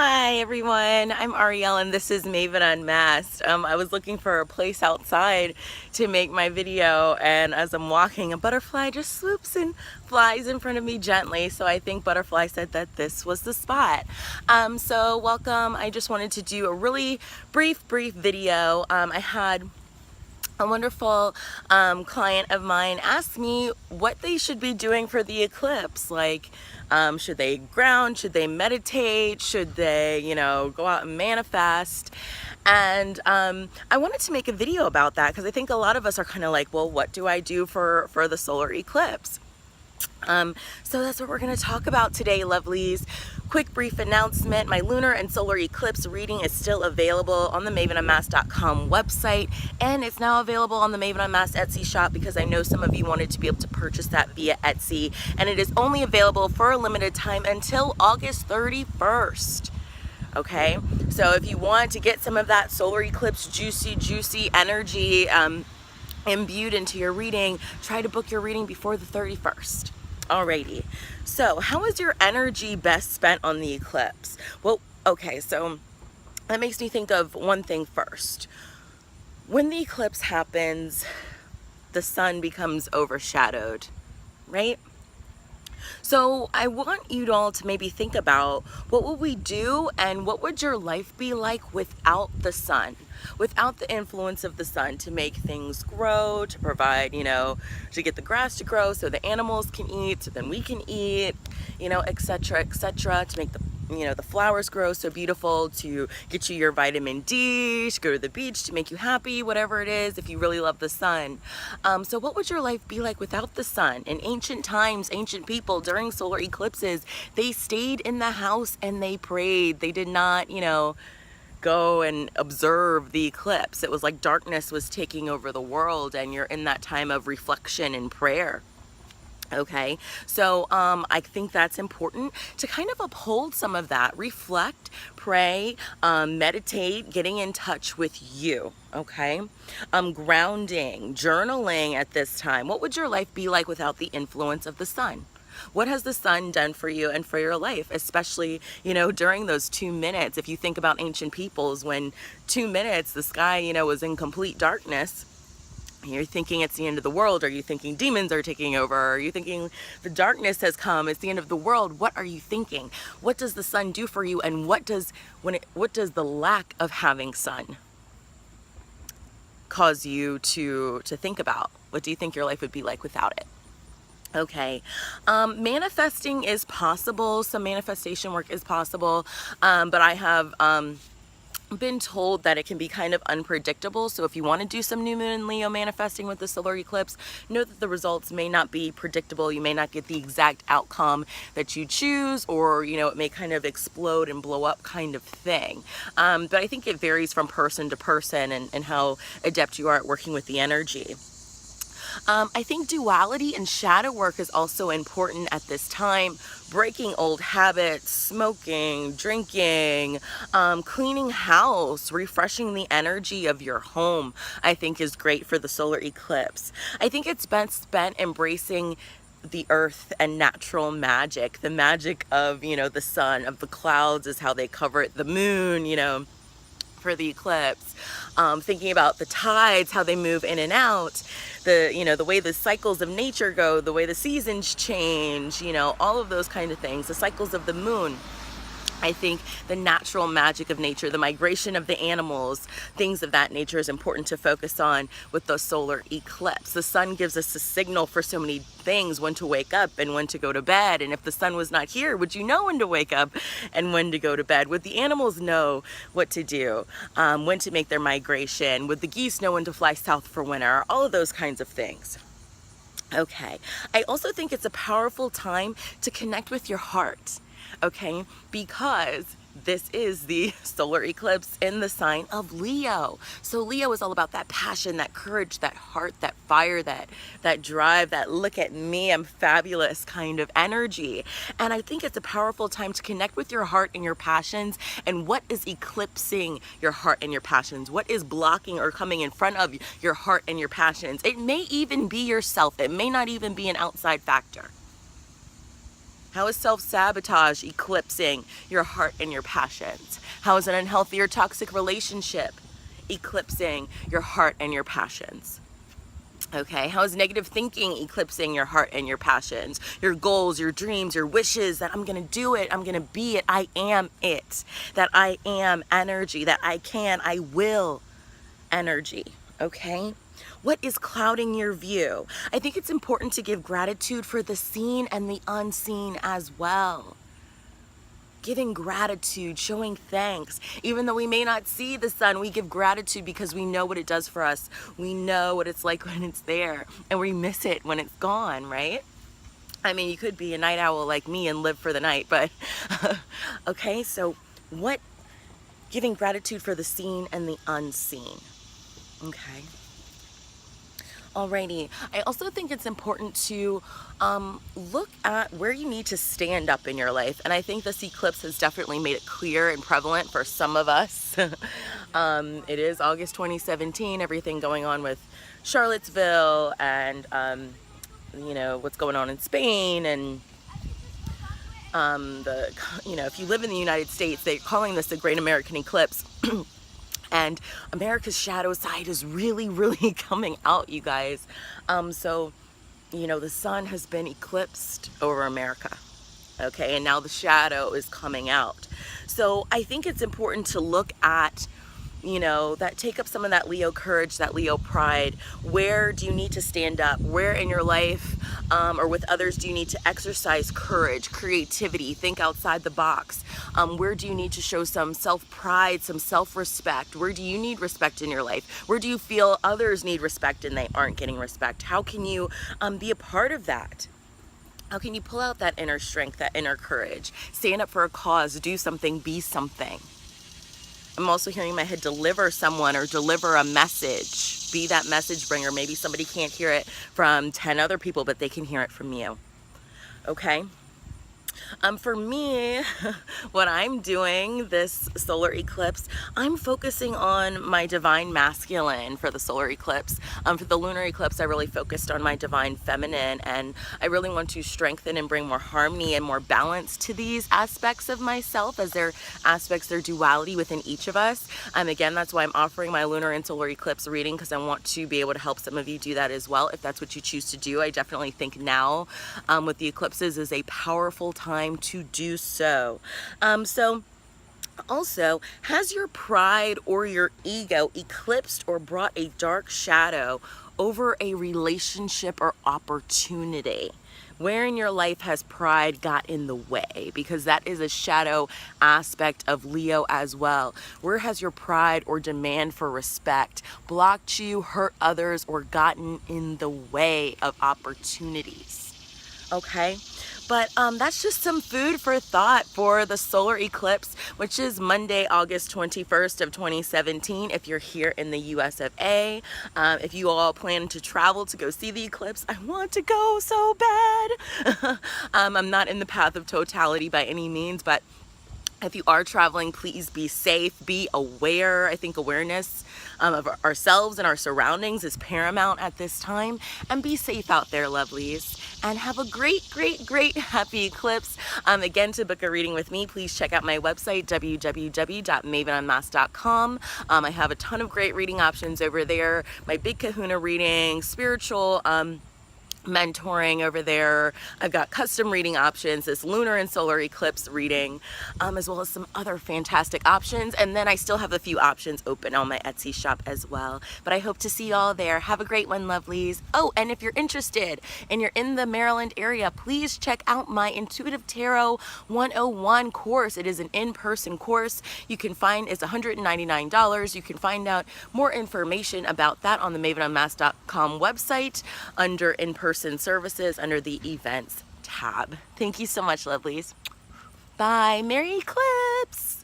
Hi everyone, I'm Ariel and this is Maven Unmasked. I was looking for a place outside to make my video, and as I'm walking, a butterfly just swoops and flies in front of me gently, so I think Butterfly said that this was the spot. So welcome. I just wanted to do a really brief video. I had a wonderful client of mine asked me what they should be doing for the eclipse. Like, should they ground? Should they meditate? Should they, go out and manifest? And I wanted to make a video about that because I think a lot of us are kind of like, well, what do I do for the solar eclipse? So that's what we're going to talk about today, lovelies. Quick brief announcement: my lunar and solar eclipse reading is still available on the mavenunmasked.com website, and it's now available on the Maven Unmasked Etsy shop because I know some of you wanted to be able to purchase that via Etsy, and it is only available for a limited time until August 31st. Okay, so if you want to get some of that solar eclipse juicy energy imbued into your reading, try to book your reading before the 31st. Alrighty, so how is your energy best spent on the eclipse? Well, okay, so that makes me think of one thing first. When the eclipse happens, the sun becomes overshadowed, right? So I want you all to maybe think about, what would we do and what would your life be like without the sun? Without the influence of the sun to make things grow, to provide, to get the grass to grow so the animals can eat, so then we can eat, etc., to make the flowers grow so beautiful, to get you your vitamin D, to go to the beach, to make you happy, whatever it is, if you really love the sun. So what would your life be like without the sun? In ancient times, ancient people, during solar eclipses, they stayed in the house and they prayed. They did not, go and observe the eclipse. It was like darkness was taking over the world, and you're in that time of reflection and prayer. Okay, so I think that's important to kind of uphold some of that. Reflect, pray, meditate, getting in touch with you. Okay, grounding, journaling at this time. What would your life be like without the influence of the sun? What has the sun done for you and for your life, especially, during those 2 minutes? If you think about ancient peoples, when 2 minutes, the sky, was in complete darkness, you're thinking it's the end of the world. Are you thinking demons are taking over? Are you thinking the darkness has come? It's the end of the world. What are you thinking? What does the sun do for you? And what does the lack of having sun cause you to think about? What do you think your life would be like without it? Okay, manifesting is possible. Some manifestation work is possible, but I have been told that it can be kind of unpredictable. So if you want to do some new moon Leo manifesting with the solar eclipse, know that the results may not be predictable. You may not get the exact outcome that you choose, or it may kind of explode and blow up kind of thing. But I think it varies from person to person and how adept you are at working with the energy. I think duality and shadow work is also important at this time. Breaking old habits, smoking, drinking, cleaning house, refreshing the energy of your home, I think is great for the solar eclipse. I think it's best spent embracing the earth and natural magic. The magic of, the sun, of the clouds is how they cover it, the moon, for the eclipse. Thinking about the tides, how they move in and out, the way the cycles of nature go, the way the seasons change, all of those kind of things, the cycles of the moon. I think the natural magic of nature, the migration of the animals, things of that nature is important to focus on with the solar eclipse. The sun gives us a signal for so many things: when to wake up and when to go to bed. And if the sun was not here, would you know when to wake up and when to go to bed? Would the animals know what to do, when to make their migration? Would the geese know when to fly south for winter? All of those kinds of things. Okay, I also think it's a powerful time to connect with your heart. Okay, because this is the solar eclipse in the sign of Leo. So Leo is all about that passion, that courage, that heart, that fire, that drive, that look at me, I'm fabulous kind of energy. And I think it's a powerful time to connect with your heart and your passions. And what is eclipsing your heart and your passions? What is blocking or coming in front of your heart and your passions? It may even be yourself. It may not even be an outside factor. How is self-sabotage eclipsing your heart and your passions? How is an unhealthy or toxic relationship eclipsing your heart and your passions? Okay, how is negative thinking eclipsing your heart and your passions, your goals, your dreams, your wishes, that I'm gonna do it, I'm gonna be it, I am it, that I am energy, that I can, I will energy, okay? What is clouding your view? I think it's important to give gratitude for the seen and the unseen as well. Giving gratitude, showing thanks. Even though we may not see the sun, we give gratitude because we know what it does for us. We know what it's like when it's there, and we miss it when it's gone, right? I mean, you could be a night owl like me and live for the night, but okay, so what? Giving gratitude for the seen and the unseen. Okay. Alrighty, I also think it's important to look at where you need to stand up in your life, and I think this eclipse has definitely made it clear and prevalent for some of us. It is August 2017, everything going on with Charlottesville and you know, what's going on in Spain, and if you live in the United States, they're calling this the Great American Eclipse. And America's shadow side is really, really coming out, you guys. So, you know, the sun has been eclipsed over America. Okay, and now the shadow is coming out. So I think it's important to look at, you know, take up some of that Leo courage, that Leo pride. Where do you need to stand up? Where in your life or with others do you need to exercise courage, creativity, think outside the box? Where do you need to show some self-pride, some self-respect? Where do you need respect in your life? Where do you feel others need respect and they aren't getting respect? How can you be a part of that? How can you pull out that inner strength, that inner courage? Stand up for a cause, do something, be something. I'm also hearing in my head, deliver someone or deliver a message. Be that message bringer. Maybe somebody can't hear it from 10 other people, but they can hear it from you. Okay? For me, what I'm doing this solar eclipse, I'm focusing on my divine masculine for the solar eclipse. For the lunar eclipse, I really focused on my divine feminine, and I really want to strengthen and bring more harmony and more balance to these aspects of myself, as they're aspects, their duality within each of us. Again, that's why I'm offering my lunar and solar eclipse reading, because I want to be able to help some of you do that as well, if that's what you choose to do. I definitely think now with the eclipses is a powerful time to do so. Also, has your pride or your ego eclipsed or brought a dark shadow over a relationship or opportunity? Where in your life has pride got in the way? Because that is a shadow aspect of Leo as well. Where has your pride or demand for respect blocked you, hurt others, or gotten in the way of opportunities? Okay, but that's just some food for thought for the solar eclipse, which is Monday, August 21st of 2017. If you're here in the US of A, if you all plan to travel to go see the eclipse, I want to go so bad. I'm not in the path of totality by any means, but if you are traveling, please be safe, be aware. I think awareness of ourselves and our surroundings is paramount at this time. And be safe out there, lovelies. And have a great, great, great happy eclipse. Again, to book a reading with me, please check out my website, www.mavenunmasked.com. I have a ton of great reading options over there. My Big Kahuna reading, spiritual mentoring over there. I've got custom reading options, this lunar and solar eclipse reading, as well as some other fantastic options. And then I still have a few options open on my Etsy shop as well. But I hope to see you all there. Have a great one, lovelies. Oh, and if you're interested and you're in the Maryland area, please check out my Intuitive Tarot 101 course. It is an in-person course. You can find, it's $199. You can find out more information about that on the mavenunmasked.com website under in-person services under the events tab. Thank you so much, lovelies. Bye. Merry Eclipse.